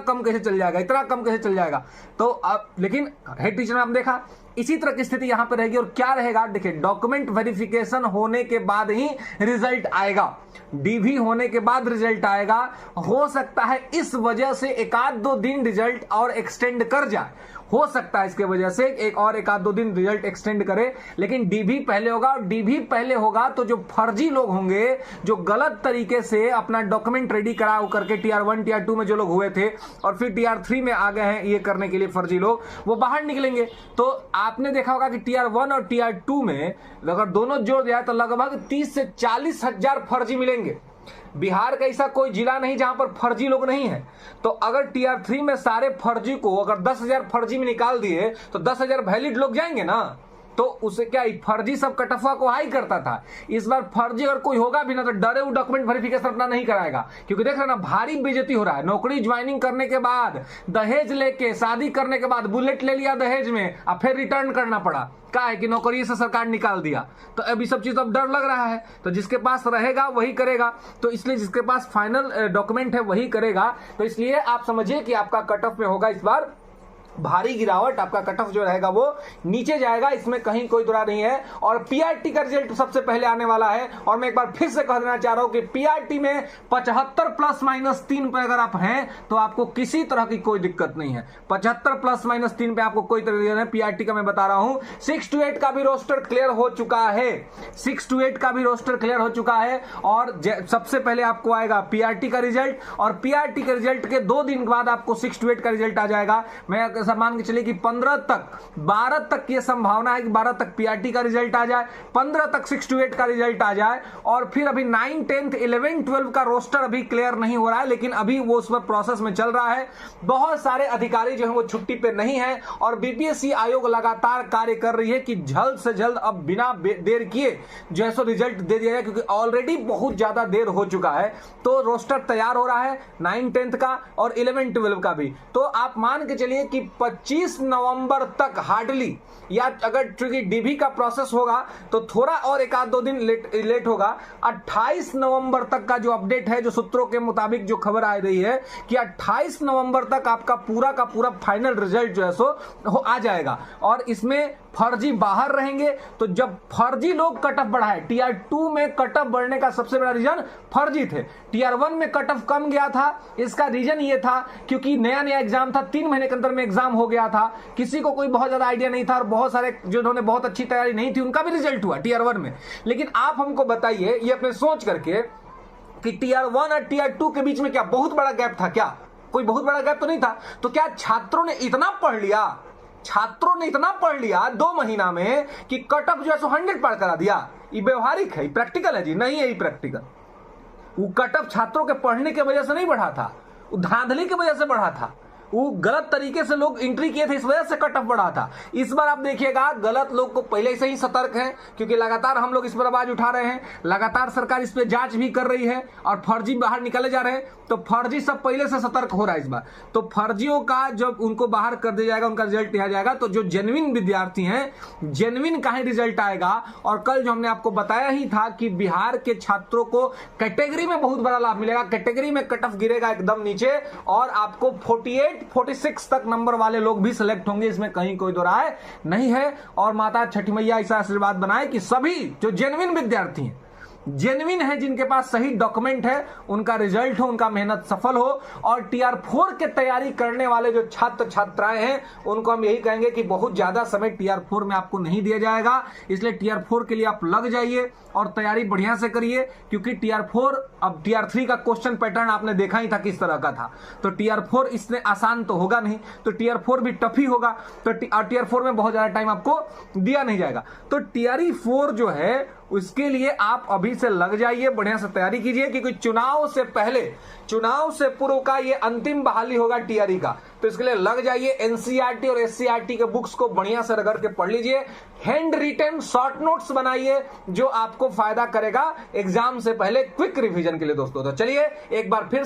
कम कैसे चल जाएगा, इतना कम कैसे चल जाएगा। तो अब लेकिन हेड टीचर में आपने देखा इसी तरह की स्थिति यहां पर रहेगी। और क्या रहेगा, देखिए डॉक्यूमेंट वेरिफिकेशन होने के बाद ही रिजल्ट आएगा, डीवी होने के बाद रिजल्ट आएगा। हो सकता है इस वजह से एक आध दो दिन रिजल्ट और एक्सटेंड कर जाए, हो सकता है इसके वजह से एक आध दो दिन रिजल्ट एक्सटेंड करे, लेकिन डीवी पहले होगा। और डीवी पहले होगा तो जो फर्जी लोग होंगे, जो गलत तरीके से अपना डॉक्यूमेंट रेडी करा करके टीआर 1 टीआर 2 में जो लोग हुए थे और फिर टीआर 3 में आ गए हैं ये करने के लिए फर्जी लोग, वो बाहर निकलेंगे। तो आपने देखा होगा कि टीआर 1 और टीआर 2 में अगर दोनों जोड़ दिया तो लगभग 30 से 40 हजार फर्जी मिलेंगे। बिहार का ऐसा कोई जिला नहीं जहां पर फर्जी लोग नहीं है। तो अगर टीआर 3 में सारे फर्जी को अगर 10,000 फर्जी में निकाल दिए तो 10,000 वैलिड लोग जाएंगे ना। तो उसे क्या फर्जी सब कटअफवा को हाई करता था। इस बार फर्जी अगर कोई होगा भी ना तो डरे वो डॉक्यूमेंट वेरिफिकेशन अपना नहीं कराएगा, क्योंकि देख रहे ना भारी बेइज्जती हो रहा है। नौकरी ज्वाइनिंग करने के बाद दहेज लेके, शादी करने के बाद बुलेट ले लिया दहेज में और फिर रिटर्न करना पड़ा, क्या है कि नौकरी से सरकार निकाल दिया। तो अभी सब चीज अब डर लग रहा है। तो जिसके पास रहेगा वही करेगा, तो इसलिए जिसके पास फाइनल डॉक्यूमेंट है वही करेगा। तो इसलिए आप समझिए कि आपका कट ऑफ में होगा इस बार भारी गिरावट, आपका कट ऑफ जो रहेगा वो नीचे जाएगा, इसमें कहीं कोई दुरा नहीं है। और पीआरटी का रिजल्ट सबसे पहले आने वाला है। और मैं एक बार फिर से कह देना चाह रहा हूं कि पीआरटी में 75 +-3 पे अगर आप हैं तो आपको किसी तरह की कोई दिक्कत नहीं है। 75 +-3 पे आपको कोई तरह नहीं। पीआरटी का मैं बता रहा हूं 6 to 8 का भी रोस्टर क्लियर हो चुका है, 6 to 8 का भी रोस्टर क्लियर हो चुका है। और सबसे पहले आपको आएगा पीआरटी का रिजल्ट, और पीआरटी के रिजल्ट के 2 दिन बाद आपको 6 to 8 का रिजल्ट आ जाएगा। मैं मान के चलिए कि 12 तक ये संभावना है कि 12 तक पीआरटी का रिजल्ट आ जाए, 15 तक 6 to 8 का रिजल्ट आ जाए। और फिर अभी 9, 10, 11, 12 का रोस्टर अभी क्लियर नहीं हो रहा है, लेकिन अभी वो उस पर प्रोसेस में चल रहा है। बहुत सारे अधिकारी जो है वो छुट्टी पे नहीं है और बीपीएससी आयोग लगातार कार्य कर रही है कि जल्द से जल्द अब बिना देर किए जो है सो रिजल्ट दे दिया जाए, क्योंकि ऑलरेडी बहुत ज्यादा देर हो चुका है। तो रोस्टर तैयार हो रहा है 9, 10 का और 11, 12 का भी। तो आप मान के चलिए कि 25 नवंबर तक हार्डली, या अगर चूंकि डीबी का प्रोसेस होगा तो थोड़ा और एक आध दो दिन लेट होगा, 28 नवंबर तक का जो अपडेट है, जो सूत्रों के मुताबिक जो खबर आ रही है कि 28 नवंबर तक आपका पूरा का पूरा फाइनल रिजल्ट जो है सो आ जाएगा। और इसमें फर्जी बाहर रहेंगे। तो जब फर्जी लोग कट ऑफ बढ़ाए, टीआर 2 में कट ऑफ बढ़ने का सबसे बड़ा रीजन फर्जी थे। टीआर 1 में कट ऑफ कम गया था, इसका रीजन ये था क्योंकि नया एग्जाम था, 3 महीने के अंदर में एग्जाम हो गया था, किसी को कोई बहुत ज्यादा आइडिया नहीं था और बहुत सारे जिन्होंने बहुत अच्छी तैयारी नहीं थी उनका भी रिजल्ट हुआ टीआर 1 में। लेकिन आप हमको बताइए ये अपने सोच करके कि टीआर 1 और टीआर 2 के बीच में क्या बहुत बड़ा गैप था? क्या कोई बहुत बड़ा गैप तो नहीं था। तो क्या छात्रों ने इतना पढ़ लिया, छात्रों ने इतना पढ़ लिया 2 महीना में कि कट ऑफ जो है 100 पार करा दिया? ये व्यवहारिक है, प्रैक्टिकल है जी? नहीं है ये प्रैक्टिकल। वो कट ऑफ छात्रों के पढ़ने की वजह से नहीं बढ़ा था, वो धांधली की वजह से बढ़ा था, वो गलत तरीके से लोग एंट्री किए थे, इस वजह से कट ऑफ बढ़ा था। इस बार आप देखिएगा गलत लोग को पहले से ही सतर्क है, क्योंकि लगातार हम लोग इस पर आवाज उठा रहे हैं, लगातार सरकार इस पर जांच भी कर रही है और फर्जी बाहर निकाले जा रहे हैं। तो फर्जी सब पहले से सतर्क हो रहा है इस बार। तो फर्जियों का जब उनको बाहर कर दिया जाएगा, उनका रिजल्ट लिया जाएगा, तो जो जेन्युइन विद्यार्थी हैं, जेन्युइन का ही रिजल्ट आएगा। और कल जो हमने आपको बताया ही था कि बिहार के छात्रों को कैटेगरी में बहुत बड़ा लाभ मिलेगा, कैटेगरी में कट ऑफ गिरेगा एकदम नीचे और आपको 46 तक नंबर वाले लोग भी सिलेक्ट होंगे, इसमें कहीं कोई दो राय नहीं है। और माता छठी मैया ऐसा आशीर्वाद बनाए कि सभी जो जेन्युइन विद्यार्थी हैं, जेन्युइन है, जिनके पास सही डॉक्यूमेंट है, उनका रिजल्ट हो, उनका मेहनत सफल हो। और टीआर 4 के तैयारी करने वाले जो छात्र छात्राएं हैं उनको हम यही कहेंगे कि बहुत ज्यादा समय टीआर 4 में आपको नहीं दिया जाएगा, इसलिए टीआर 4 के लिए आप लग जाइए और तैयारी बढ़िया से करिए। क्योंकि टीआर 4, अब टीआर 3 का क्वेश्चन पैटर्न आपने देखा ही था किस तरह का था, तो टीआर 4 इसने आसान तो होगा नहीं, तो टीआर 4 भी टफ ही होगा। तो टीआर 4 में बहुत ज्यादा टाइम आपको दिया नहीं जाएगा। तो टीआर 4 जो है उसके लिए आप अभी से लग जाइए, बढ़िया से तैयारी कीजिए, क्योंकि चुनाव से पहले, चुनाव से पूर्व का ये अंतिम बहाली होगा टीआरई का। तो इसके लिए लग जाइए, एनसीईआरटी और एससीईआरटी के बुक्स को बढ़िया से रगड़ के पढ़ लीजिए, हैंड रिटन शॉर्ट नोट्स बनाइए जो आपको फायदा करेगा एग्जाम से पहले क्विक रिवीजन के लिए दोस्तों। तो चलिए एक बार फिर